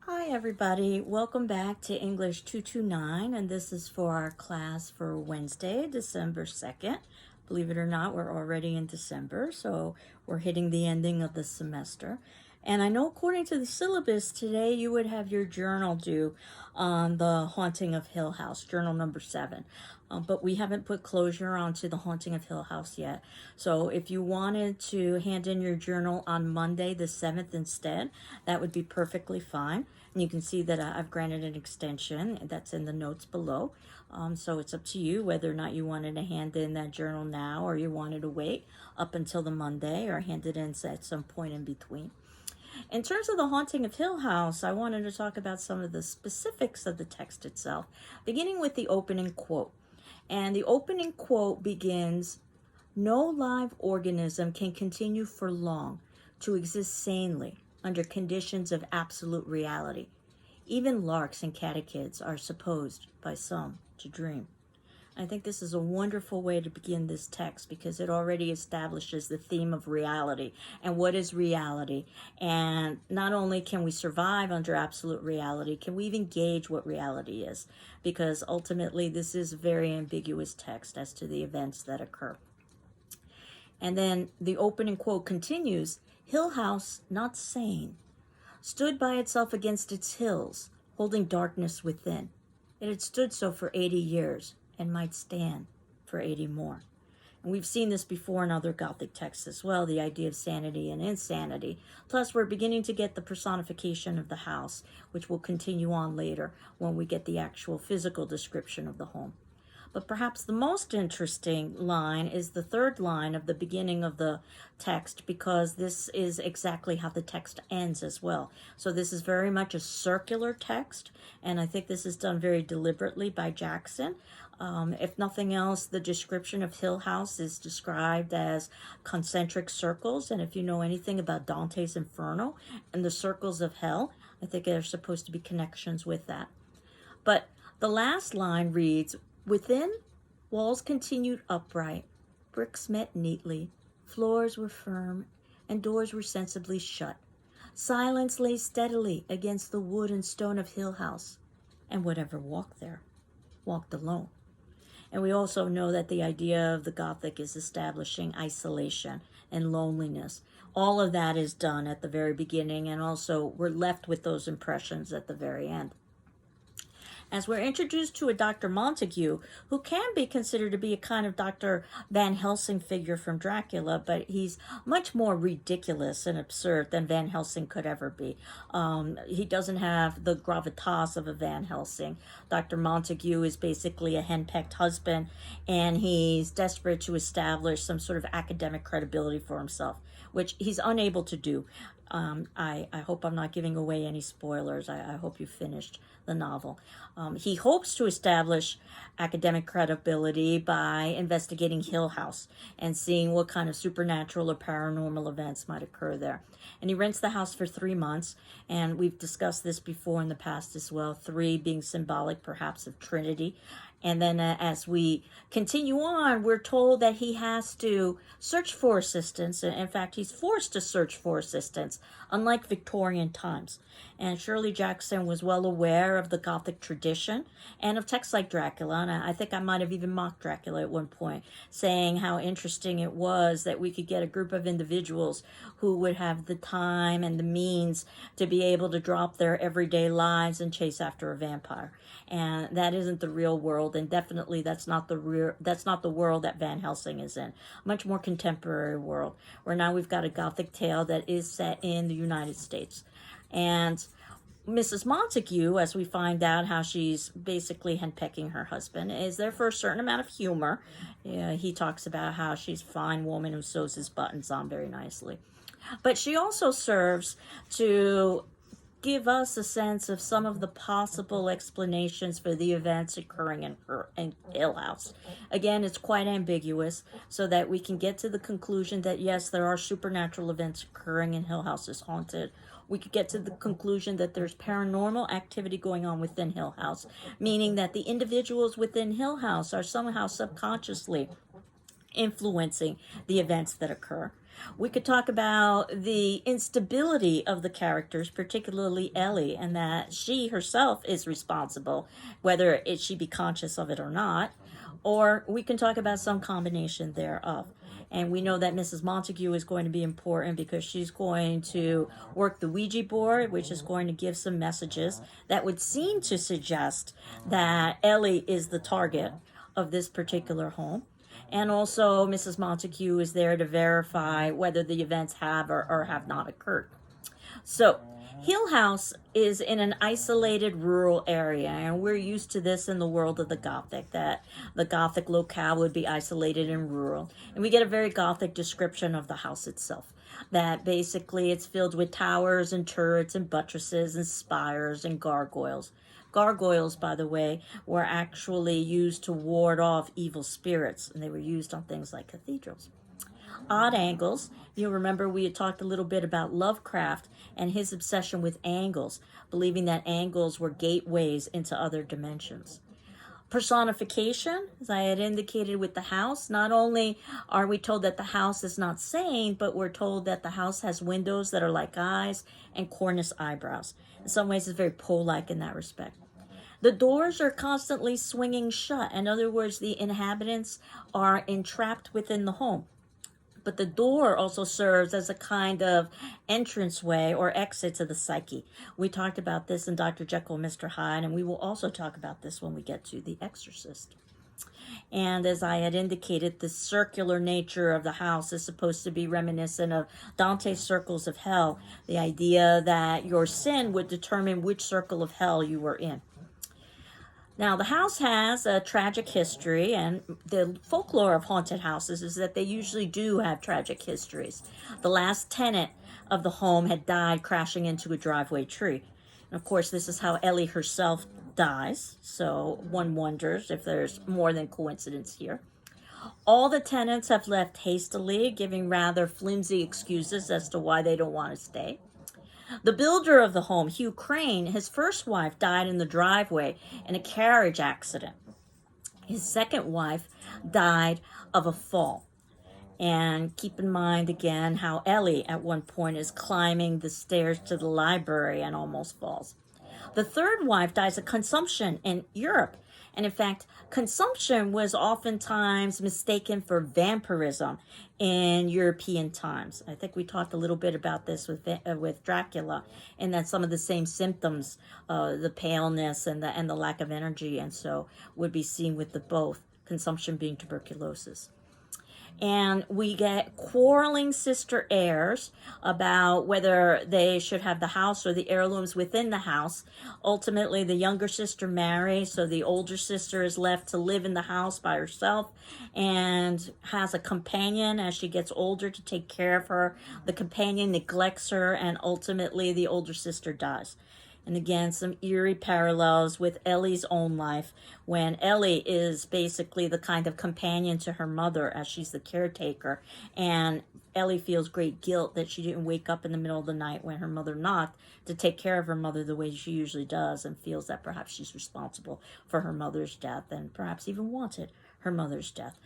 Hi everybody, welcome back to English 229, and this is for our class for Wednesday, December 2nd. Believe it or not, we're already in December, so we're hitting the ending of the semester. And I know according to the syllabus today, you would have your journal due on the Haunting of Hill House, journal number 7. But we haven't put closure onto the Haunting of Hill House yet. So if you wanted to hand in your journal on Monday the 7th instead, that would be perfectly fine. And you can see that I've granted an extension that's in the notes below. So it's up to you whether or not you wanted to hand in that journal now or you wanted to wait up until the Monday or hand it in at some point in between. In terms of the Haunting of Hill House, I wanted to talk about some of the specifics of the text itself, beginning with the opening quote. And the opening quote begins, "No live organism can continue for long to exist sanely under conditions of absolute reality. Even larks and catechids are supposed by some to dream." I think this is a wonderful way to begin this text because it already establishes the theme of reality and what is reality. And not only can we survive under absolute reality, can we even gauge what reality is? Because ultimately this is a very ambiguous text as to the events that occur. And then the opening quote continues, "Hill House, not sane, stood by itself against its hills, holding darkness within. It had stood so for 80 years and might stand for 80 more." And we've seen this before in other Gothic texts as well, the idea of sanity and insanity. Plus, we're beginning to get the personification of the house, which will continue on later when we get the actual physical description of the home. But perhaps the most interesting line is the third line of the beginning of the text, because this is exactly how the text ends as well. So this is very much a circular text, and I think this is done very deliberately by Jackson. If nothing else, the description of Hill House is described as concentric circles, and if you know anything about Dante's Inferno and the circles of hell, I think there are supposed to be connections with that. But the last line reads, "Within, walls continued upright, bricks met neatly, floors were firm, and doors were sensibly shut. Silence lay steadily against the wood and stone of Hill House, and whatever walked there, walked alone." And we also know that the idea of the Gothic is establishing isolation and loneliness. All of that is done at the very beginning, and also we're left with those impressions at the very end. As we're introduced to a Dr. Montague, who can be considered to be a kind of Dr. Van Helsing figure from Dracula, but he's much more ridiculous and absurd than Van Helsing could ever be. He doesn't have the gravitas of a Van Helsing. Dr. Montague is basically a henpecked husband, and he's desperate to establish some sort of academic credibility for himself, which he's unable to do. I hope I'm not giving away any spoilers. I hope you finished the novel. He hopes to establish academic credibility by investigating Hill House and seeing what kind of supernatural or paranormal events might occur there. And he rents the house for 3 months, and we've discussed this before in the past as well, 3 being symbolic perhaps of Trinity. And then as we continue on, we're told that he has to search for assistance. In fact, he's forced to search for assistance, unlike Victorian times. And Shirley Jackson was well aware of the Gothic tradition and of texts like Dracula. And I think I might have even mocked Dracula at one point, saying how interesting it was that we could get a group of individuals who would have the time and the means to be able to drop their everyday lives and chase after a vampire. And that isn't the real world, and definitely that's not the world that Van Helsing is in. Much more contemporary world, where now we've got a Gothic tale that is set in the United States. And Mrs. Montague, as we find out how she's basically henpecking her husband, is there for a certain amount of humor. He talks about how she's a fine woman who sews his buttons on very nicely. But she also serves to give us a sense of some of the possible explanations for the events occurring in Hill House. Again, it's quite ambiguous, so that we can get to the conclusion that yes, there are supernatural events occurring and Hill House is haunted. We could get to the conclusion that there's paranormal activity going on within Hill House, meaning that the individuals within Hill House are somehow subconsciously influencing the events that occur. We could talk about the instability of the characters, particularly Ellie, and that she herself is responsible, whether she be conscious of it or not. Or we can talk about some combination thereof. And we know that Mrs. Montague is going to be important because she's going to work the Ouija board, which is going to give some messages that would seem to suggest that Ellie is the target of this particular home. And also, Mrs. Montague is there to verify whether the events have or have not occurred. So, Hill House is in an isolated rural area, and we're used to this in the world of the Gothic, that the Gothic locale would be isolated and rural. And we get a very Gothic description of the house itself, that basically it's filled with towers and turrets and buttresses and spires and gargoyles. Gargoyles, by the way, were actually used to ward off evil spirits, and they were used on things like cathedrals. Odd angles. You remember we had talked a little bit about Lovecraft and his obsession with angles, believing that angles were gateways into other dimensions. Personification, as I had indicated with the house, not only are we told that the house is not sane, but we're told that the house has windows that are like eyes and cornice eyebrows. In some ways, it's very Poe-like in that respect. The doors are constantly swinging shut. In other words, the inhabitants are entrapped within the home. But the door also serves as a kind of entranceway or exit to the psyche. We talked about this in Dr. Jekyll and Mr. Hyde, and we will also talk about this when we get to The Exorcist. And as I had indicated, the circular nature of the house is supposed to be reminiscent of Dante's Circles of Hell, the idea that your sin would determine which circle of hell you were in. Now, the house has a tragic history, and the folklore of haunted houses is that they usually do have tragic histories. The last tenant of the home had died crashing into a driveway tree. And of course, this is how Ellie herself dies, so one wonders if there's more than coincidence here. All the tenants have left hastily, giving rather flimsy excuses as to why they don't want to stay. The builder of the home, Hugh Crane, his first wife died in the driveway in a carriage accident. His second wife died of a fall. And keep in mind again how Ellie at one point is climbing the stairs to the library and almost falls. The third wife dies of consumption in Europe. And in fact, consumption was oftentimes mistaken for vampirism in European times. I think we talked a little bit about this with Dracula, and that some of the same symptoms, the paleness and the lack of energy, and so would be seen with the both, consumption being tuberculosis. And we get quarreling sister heirs about whether they should have the house or the heirlooms within the house. Ultimately, the younger sister marries, so the older sister is left to live in the house by herself and has a companion as she gets older to take care of her. The companion neglects her, and ultimately the older sister dies. And again, some eerie parallels with Ellie's own life, when Ellie is basically the kind of companion to her mother as she's the caretaker. And Ellie feels great guilt that she didn't wake up in the middle of the night when her mother knocked to take care of her mother the way she usually does, and feels that perhaps she's responsible for her mother's death and perhaps even wanted her mother's death.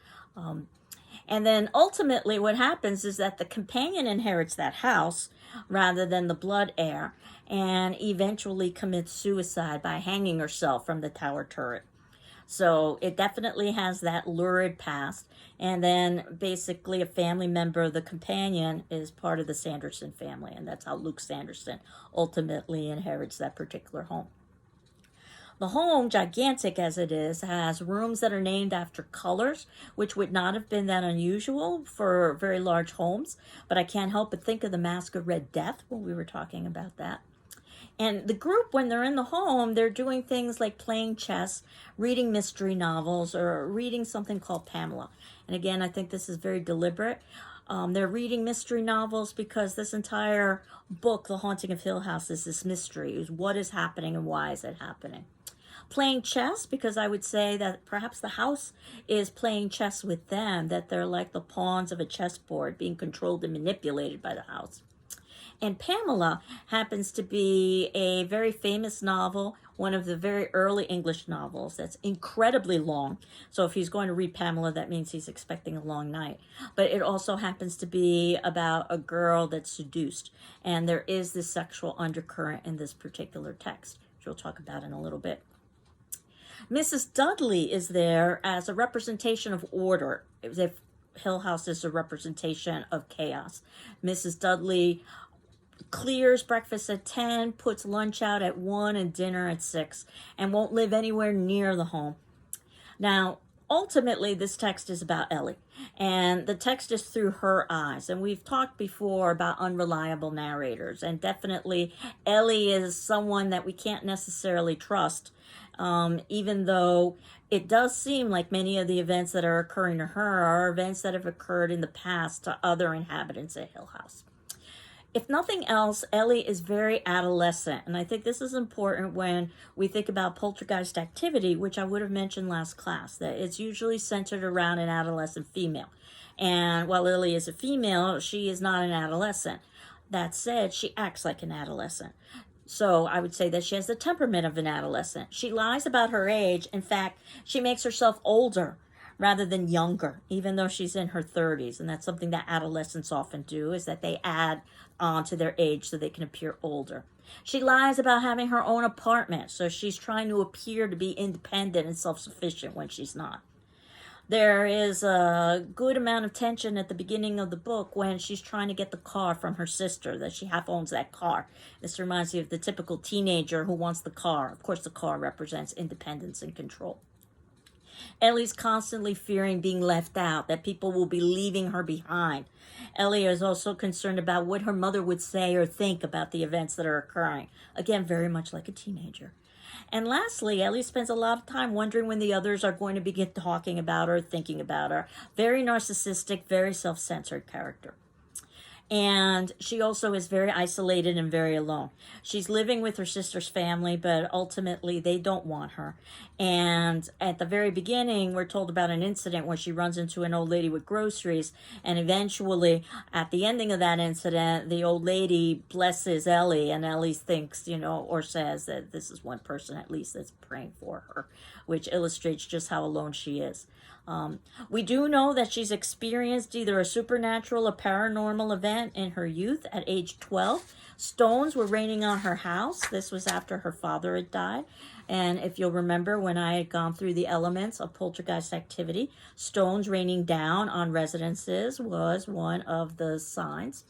And then ultimately what happens is that the companion inherits that house rather than the blood heir, and eventually commits suicide by hanging herself from the tower turret. So it definitely has that lurid past. And then basically a family member of the companion is part of the Sanderson family, and that's how Luke Sanderson ultimately inherits that particular home. The home, gigantic as it is, has rooms that are named after colors, which would not have been that unusual for very large homes. But I can't help but think of the Mask of Red Death when we were talking about that. And the group, when they're in the home, they're doing things like playing chess, reading mystery novels, or reading something called Pamela. And again, I think this is very deliberate. They're reading mystery novels because this entire book, The Haunting of Hill House, is this mystery. Is what is happening and why is it happening? Playing chess, because I would say that perhaps the house is playing chess with them, that they're like the pawns of a chessboard being controlled and manipulated by the house. And Pamela happens to be a very famous novel, one of the very early English novels that's incredibly long. So if he's going to read Pamela, that means he's expecting a long night. But it also happens to be about a girl that's seduced. And there is this sexual undercurrent in this particular text, which we'll talk about in a little bit. Mrs. Dudley is there as a representation of order, as if Hill House is a representation of chaos. Mrs. Dudley clears breakfast at 10, puts lunch out at 1 and dinner at 6, and won't live anywhere near the home. Now, ultimately, this text is about Ellie, and the text is through her eyes. And we've talked before about unreliable narrators, and definitely Ellie is someone that we can't necessarily trust, even though it does seem like many of the events that are occurring to her are events that have occurred in the past to other inhabitants at Hill House. If nothing else, Ellie is very adolescent, and I think this is important when we think about poltergeist activity, which I would have mentioned last class, that it's usually centered around an adolescent female. And while Ellie is a female, she is not an adolescent. That said, she acts like an adolescent. So I would say that she has the temperament of an adolescent. She lies about her age. In fact, she makes herself older rather than younger, even though she's in her 30s. And that's something that adolescents often do, is that they add on to their age so they can appear older. She lies about having her own apartment, so she's trying to appear to be independent and self-sufficient when she's not. There is a good amount of tension at the beginning of the book when she's trying to get the car from her sister, that she half owns that car. This reminds me of the typical teenager who wants the car. Of course, the car represents independence and control. Ellie's constantly fearing being left out, that people will be leaving her behind. Ellie is also concerned about what her mother would say or think about the events that are occurring. Again, very much like a teenager. And lastly, Ellie spends a lot of time wondering when the others are going to begin talking about her, thinking about her. Very narcissistic, very self-centered character. And she also is very isolated and very alone. She's living with her sister's family, but ultimately they don't want her. And at the very beginning, we're told about an incident where she runs into an old lady with groceries. And eventually, at the ending of that incident, the old lady blesses Ellie. And Ellie thinks, or says that this is one person at least that's praying for her, which illustrates just how alone she is. We do know that she's experienced either a supernatural or paranormal event in her youth at age 12. Stones were raining on her house. This was after her father had died. And if you'll remember, when I had gone through the elements of poltergeist activity, stones raining down on residences was one of the signs.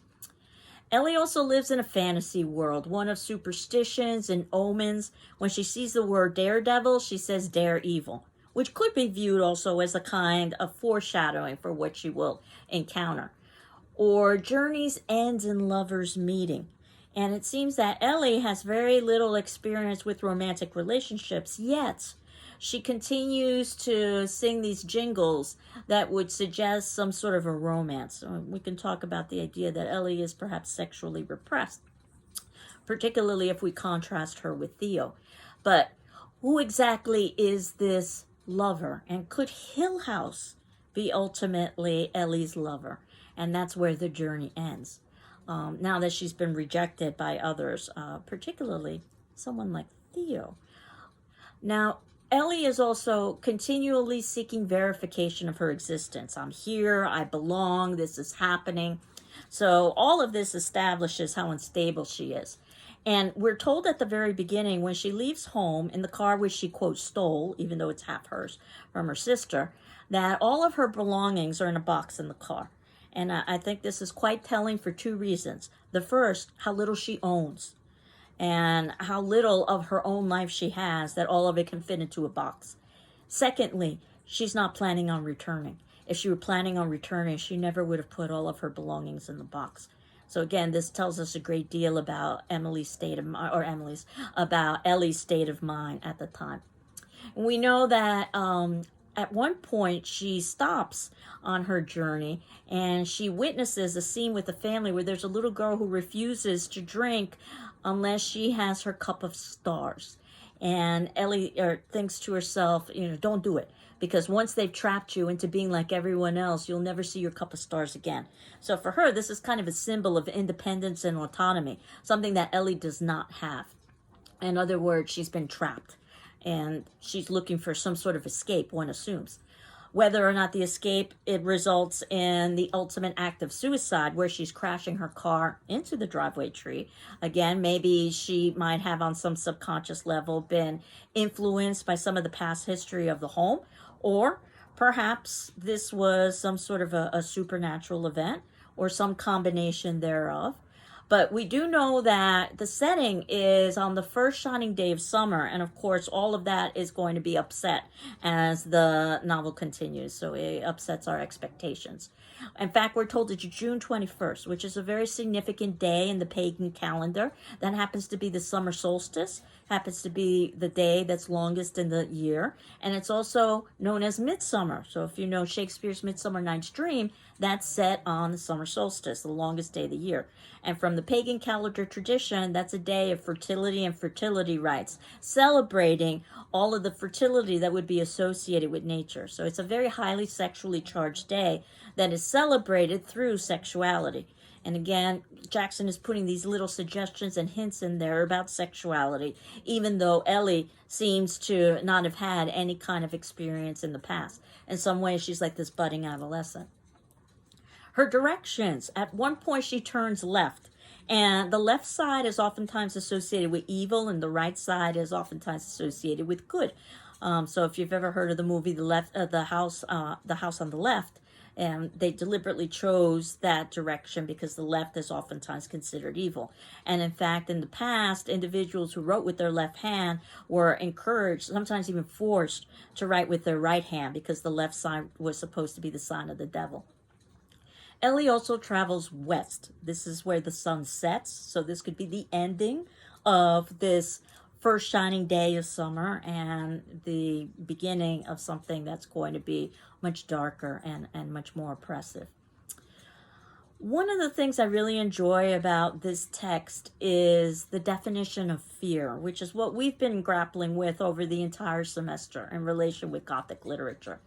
Ellie also lives in a fantasy world, one of superstitions and omens. When she sees the word daredevil, she says dare evil, which could be viewed also as a kind of foreshadowing for what she will encounter. Or journeys end in lovers meeting. And it seems that Ellie has very little experience with romantic relationships, yet she continues to sing these jingles that would suggest some sort of a romance. We can talk about the idea that Ellie is perhaps sexually repressed, particularly if we contrast her with Theo. But who exactly is this lover? And could Hill House be ultimately Ellie's lover? And that's where the journey ends. Now that she's been rejected by others, particularly someone like Theo. Now, Ellie is also continually seeking verification of her existence. I'm here, I belong, this is happening. So all of this establishes how unstable she is. And we're told at the very beginning, when she leaves home in the car which she, quote, stole, even though it's half hers, from her sister, that all of her belongings are in a box in the car. And I think this is quite telling for two reasons. The first, how little she owns, and how little of her own life she has, that all of it can fit into a box. Secondly, she's not planning on returning. If she were planning on returning, she never would have put all of her belongings in the box. So again, this tells us a great deal about Ellie's state of mind at the time. And we know that at one point she stops on her journey and she witnesses a scene with a family where there's a little girl who refuses to drink unless she has her cup of stars. And Ellie thinks to herself, don't do it. Because once they've trapped you into being like everyone else, you'll never see your cup of stars again. So for her, this is kind of a symbol of independence and autonomy, something that Ellie does not have. In other words, she's been trapped and she's looking for some sort of escape, one assumes. Whether or not the escape, it results in the ultimate act of suicide where she's crashing her car into the driveway tree. Again, maybe she might have on some subconscious level been influenced by some of the past history of the home, or perhaps this was some sort of a supernatural event or some combination thereof. But we do know that the setting is on the first shining day of summer. And of course, all of that is going to be upset as the novel continues. So it upsets our expectations. In fact, we're told it's June 21st, which is a very significant day in the pagan calendar. That happens to be the summer solstice, happens to be the day that's longest in the year. And it's also known as midsummer. So if you know Shakespeare's Midsummer Night's Dream, that's set on the summer solstice, the longest day of the year. And from the pagan calendar tradition, that's a day of fertility and fertility rites, celebrating all of the fertility that would be associated with nature. So it's a very highly sexually charged day that is celebrated through sexuality. And again, Jackson is putting these little suggestions and hints in there about sexuality, even though Ellie seems to not have had any kind of experience in the past. In some ways, she's like this budding adolescent. Her directions, at one point she turns left, and the left side is oftentimes associated with evil, and the right side is oftentimes associated with good. So if you've ever heard of the movie The House on the Left, and they deliberately chose that direction because the left is oftentimes considered evil. And in fact, in the past, individuals who wrote with their left hand were encouraged, sometimes even forced, to write with their right hand because the left side was supposed to be the sign of the devil. Ellie also travels west. This is where the sun sets, so this could be the ending of this first shining day of summer and the beginning of something that's going to be much darker and much more oppressive. One of the things I really enjoy about this text is the definition of fear, which is what we've been grappling with over the entire semester in relation with Gothic literature.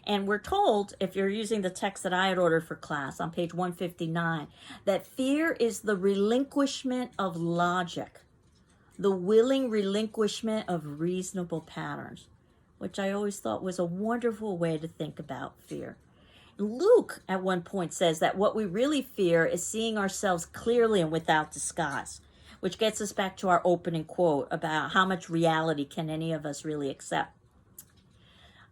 And we're told, if you're using the text that I had ordered for class on page 159, that fear is the relinquishment of logic, the willing relinquishment of reasonable patterns, which I always thought was a wonderful way to think about fear. Luke, at one point, says that what we really fear is seeing ourselves clearly and without disguise, which gets us back to our opening quote about how much reality can any of us really accept.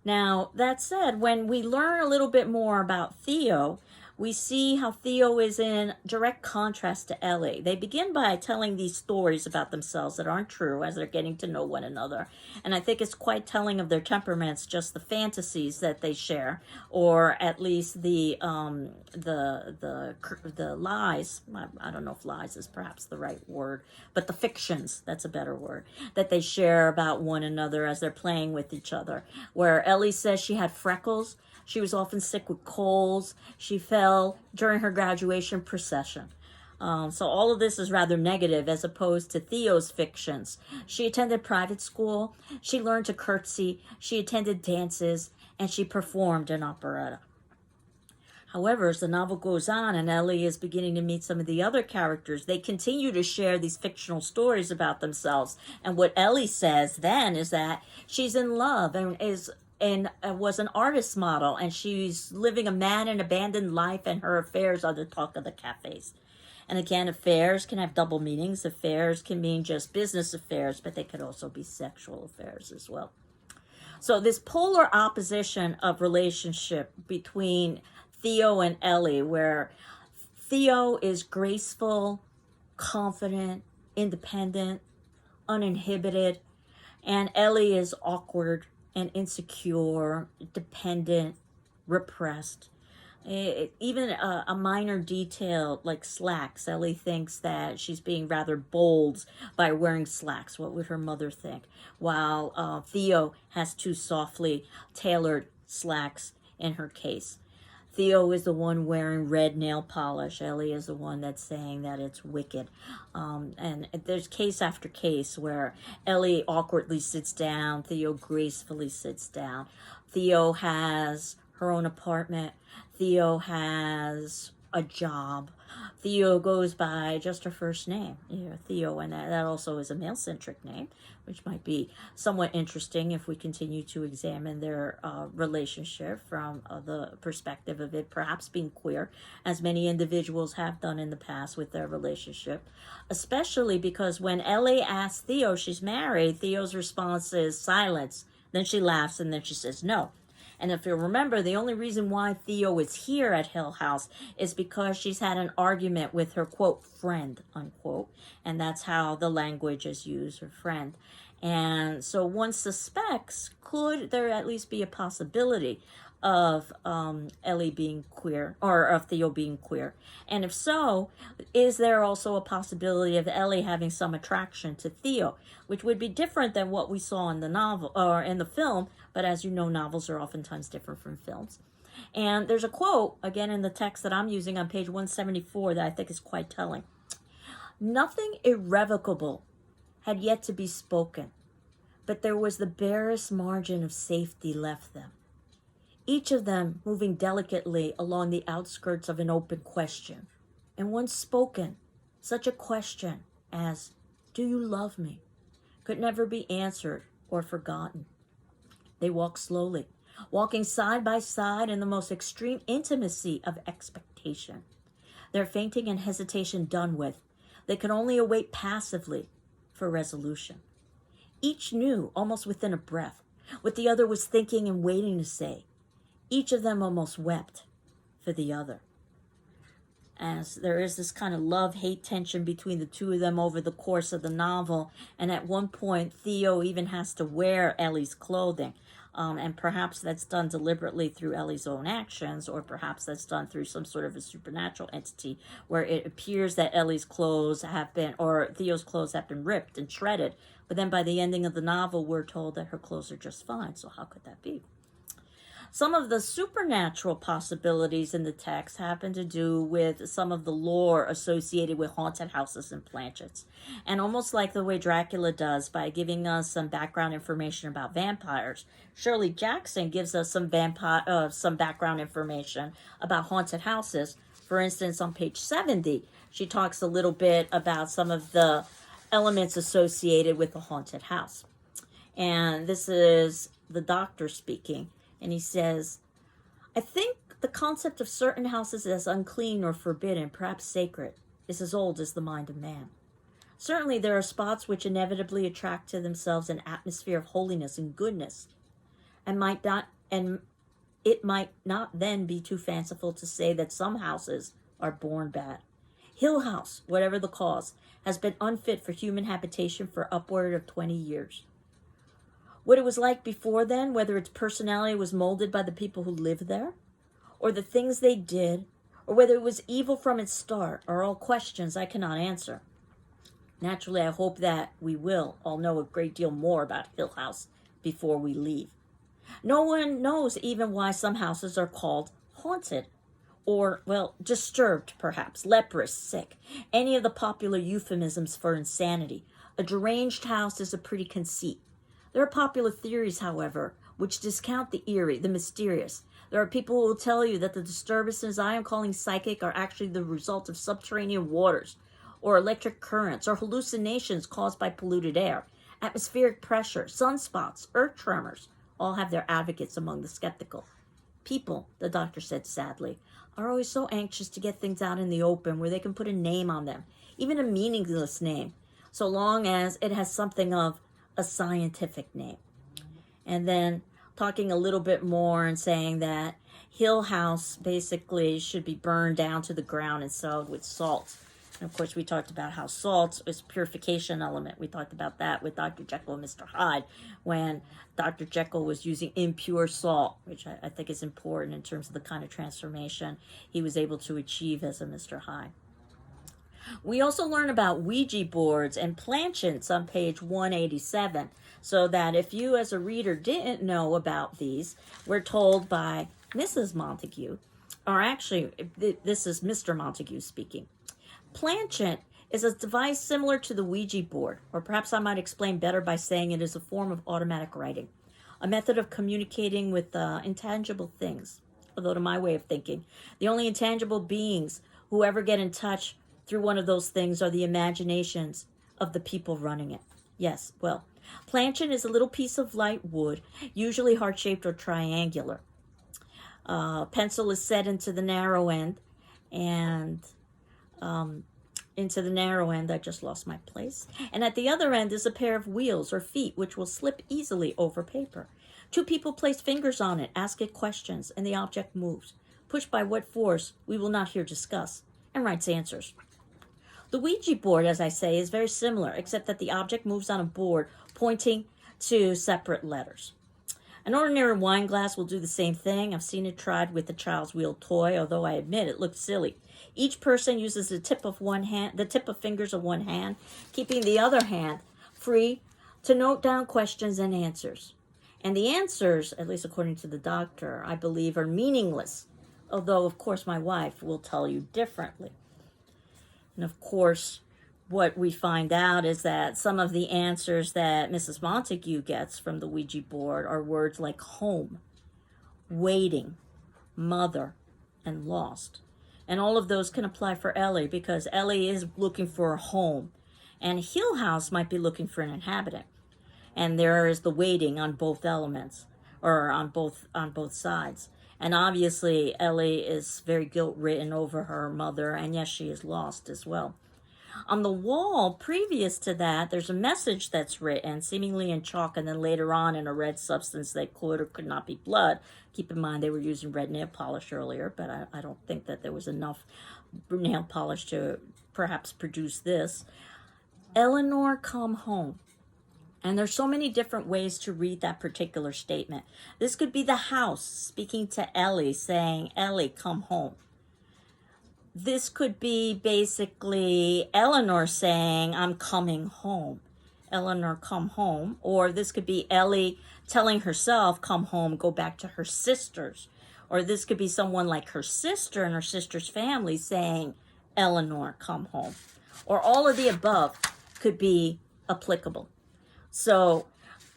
Now, that said, when we learn a little bit more about Theo, we see how Theo is in direct contrast to Ellie. They begin by telling these stories about themselves that aren't true as they're getting to know one another. And I think it's quite telling of their temperaments, just the fantasies that they share, or at least the lies. I don't know if lies is perhaps the right word, but the fictions, that's a better word, that they share about one another as they're playing with each other. Where Ellie says she had freckles, she was often sick with colds. She fell during her graduation procession. So all of this is rather negative as opposed to Theo's fictions. She attended private school. She learned to curtsy. She attended dances. And she performed in operetta. However, as the novel goes on and Ellie is beginning to meet some of the other characters, they continue to share these fictional stories about themselves. And what Ellie says then is that she's in love and was an artist model, and she's living a mad and abandoned life, and her affairs are the talk of the cafes. And again, affairs can have double meanings. Affairs can mean just business affairs, but they could also be sexual affairs as well. So this polar opposition of relationship between Theo and Ellie, where Theo is graceful, confident, independent, uninhibited, and Ellie is awkward and insecure, dependent, repressed. Even a minor detail like slacks. Ellie thinks that she's being rather bold by wearing slacks. What would her mother think? While Theo has two softly tailored slacks in her case. Theo is the one wearing red nail polish. Ellie is the one that's saying that it's wicked. And there's case after case where Ellie awkwardly sits down, Theo gracefully sits down. Theo has her own apartment. Theo has a job. Theo goes by just her first name, Theo, and that also is a male-centric name, which might be somewhat interesting if we continue to examine their relationship from the perspective of it perhaps being queer, as many individuals have done in the past with their relationship, especially because when Ellie asks Theo she's married, Theo's response is silence. Then she laughs, and then she says no. And if you remember, the only reason why Theo is here at Hill House is because she's had an argument with her, quote, friend, unquote. And that's how the language is used, her friend. And so one suspects, could there at least be a possibility of Ellie being queer, or of Theo being queer? And if so, is there also a possibility of Ellie having some attraction to Theo, which would be different than what we saw in the novel or in the film? But as you know, novels are oftentimes different from films. And there's a quote, again, in the text that I'm using on page 174 that I think is quite telling. Nothing irrevocable had yet to be spoken, but there was the barest margin of safety left them, each of them moving delicately along the outskirts of an open question. And once spoken, such a question as, "Do you love me?" could never be answered or forgotten. They walked slowly, walking side by side in the most extreme intimacy of expectation. Their fainting and hesitation done with, they could only await passively for resolution. Each knew, almost within a breath, what the other was thinking and waiting to say. Each of them almost wept for the other. As there is this kind of love-hate tension between the two of them over the course of the novel. And at one point, Theo even has to wear Ellie's clothing. And perhaps that's done deliberately through Ellie's own actions, or perhaps that's done through some sort of a supernatural entity where it appears that Ellie's clothes have been, or Theo's clothes have been ripped and shredded. But then by the ending of the novel, we're told that her clothes are just fine. So how could that be? Some of the supernatural possibilities in the text happen to do with some of the lore associated with haunted houses and planchets. And almost like the way Dracula does by giving us some background information about vampires, Shirley Jackson gives us some background information about haunted houses. For instance, on page 70, she talks a little bit about some of the elements associated with the haunted house. And this is the doctor speaking. And he says, "I think the concept of certain houses as unclean or forbidden, perhaps sacred, is as old as the mind of man. Certainly there are spots which inevitably attract to themselves an atmosphere of holiness and goodness, and it might not then be too fanciful to say that some houses are born bad. Hill House, whatever the cause, has been unfit for human habitation for upward of 20 years. What it was like before then, whether its personality was molded by the people who lived there, or the things they did, or whether it was evil from its start, are all questions I cannot answer. Naturally, I hope that we will all know a great deal more about Hill House before we leave. No one knows even why some houses are called haunted, or, well, disturbed perhaps, leprous, sick, any of the popular euphemisms for insanity. A deranged house is a pretty conceit. There are popular theories, however, which discount the eerie, the mysterious. There are people who will tell you that the disturbances I am calling psychic are actually the result of subterranean waters, or electric currents, or hallucinations caused by polluted air, atmospheric pressure, sunspots, earth tremors. All have their advocates among the skeptical. People," the doctor said sadly, "are always so anxious to get things out in the open where they can put a name on them, even a meaningless name, so long as it has something of a scientific name." And then talking a little bit more and saying that Hill House basically should be burned down to the ground and soaked with salt. And of course, we talked about how salt is a purification element. We talked about that with Dr. Jekyll and Mr. Hyde when Dr. Jekyll was using impure salt, which I think is important in terms of the kind of transformation he was able to achieve as a Mr. Hyde. We also learn about Ouija boards and planchets on page 187, so that if you as a reader didn't know about these, we're told by Mrs. Montague or actually, this is Mr. Montague speaking. Planchette is a device similar to the Ouija board, or perhaps I might explain better by saying it is a form of automatic writing, a method of communicating with intangible things. Although, to my way of thinking, the only intangible beings who ever get in touch through one of those things are the imaginations of the people running it. Yes, well, planchette is a little piece of light wood, usually heart-shaped or triangular. Pencil is set into the narrow end, and I just lost my place. And at the other end is a pair of wheels or feet which will slip easily over paper. Two people place fingers on it, ask it questions, and the object moves. Pushed by what force, we will not here discuss, and writes answers. The Ouija board, as I say, is very similar, except that the object moves on a board pointing to separate letters. An ordinary wine glass will do the same thing. I've seen it tried with the child's wheel toy, although I admit it looked silly. Each person uses the tip of fingers of one hand, keeping the other hand free to note down questions and answers. And the answers, at least according to the doctor, I believe are meaningless, although, of course, my wife will tell you differently. And, of course, what we find out is that some of the answers that Mrs. Montague gets from the Ouija board are words like home, waiting, mother, and lost. And all of those can apply for Ellie because Ellie is looking for a home. And Hill House might be looking for an inhabitant. And there is the waiting on both elements, or on both sides. And obviously, Ellie is very guilt-ridden over her mother, and yes, she is lost as well. On the wall, previous to that, there's a message that's written, seemingly in chalk, and then later on in a red substance that could or could not be blood. Keep in mind, they were using red nail polish earlier, but I don't think that there was enough nail polish to perhaps produce this. Eleanor, come home. And there's so many different ways to read that particular statement. This could be the house speaking to Ellie, saying, Ellie, come home. This could be basically Eleanor saying, I'm coming home. Eleanor, come home. Or this could be Ellie telling herself, come home, go back to her sisters. Or this could be someone like her sister and her sister's family saying, Eleanor, come home. Or all of the above could be applicable. So,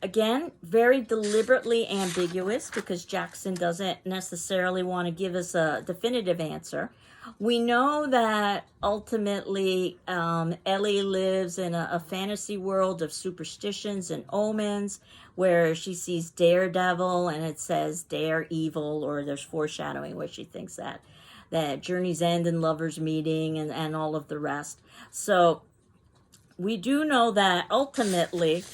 again, very deliberately ambiguous because Jackson doesn't necessarily want to give us a definitive answer. We know that ultimately Ellie lives in a fantasy world of superstitions and omens where she sees daredevil and it says dare evil, or there's foreshadowing where she thinks that journeys end in lovers meeting and all of the rest. So we do know that ultimately,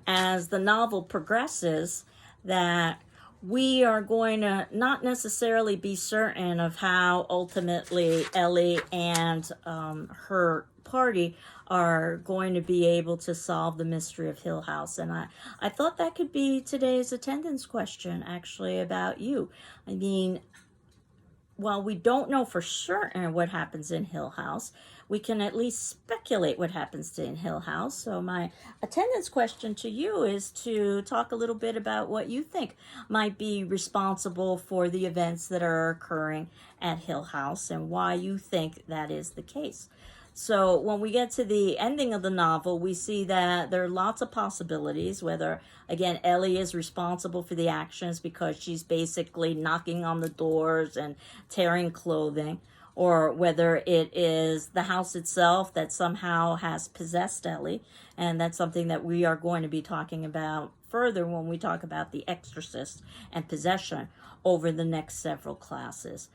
as the novel progresses, that we are going to not necessarily be certain of how ultimately Ellie and her party are going to be able to solve the mystery of Hill House. And I thought that could be today's attendance question, actually, about you. I mean, while we don't know for certain what happens in Hill House, we can at least speculate what happens in Hill House. So my attendance question to you is to talk a little bit about what you think might be responsible for the events that are occurring at Hill House and why you think that is the case. So when we get to the ending of the novel, we see that there are lots of possibilities, whether, again, Ellie is responsible for the actions because she's basically knocking on the doors and tearing clothing, or whether it is the house itself that somehow has possessed Ellie, and that's something that we are going to be talking about further when we talk about The Exorcist and possession over the next several classes.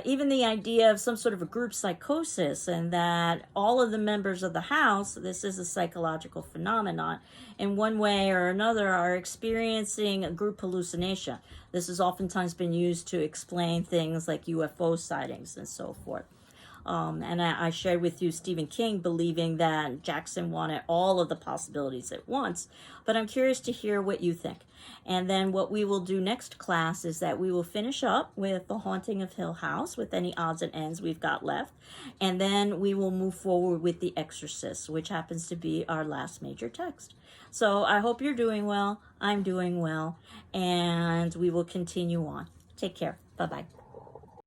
Even the idea of some sort of a group psychosis, and that all of the members of the house, this is a psychological phenomenon, in one way or another are experiencing a group hallucination. This has oftentimes been used to explain things like UFO sightings and so forth. And I shared with you Stephen King believing that Jackson wanted all of the possibilities at once, but I'm curious to hear what you think. And then what we will do next class is that we will finish up with The Haunting of Hill House with any odds and ends we've got left. And then we will move forward with The Exorcist, which happens to be our last major text. So I hope you're doing well. I'm doing well. And we will continue on. Take care. Bye-bye.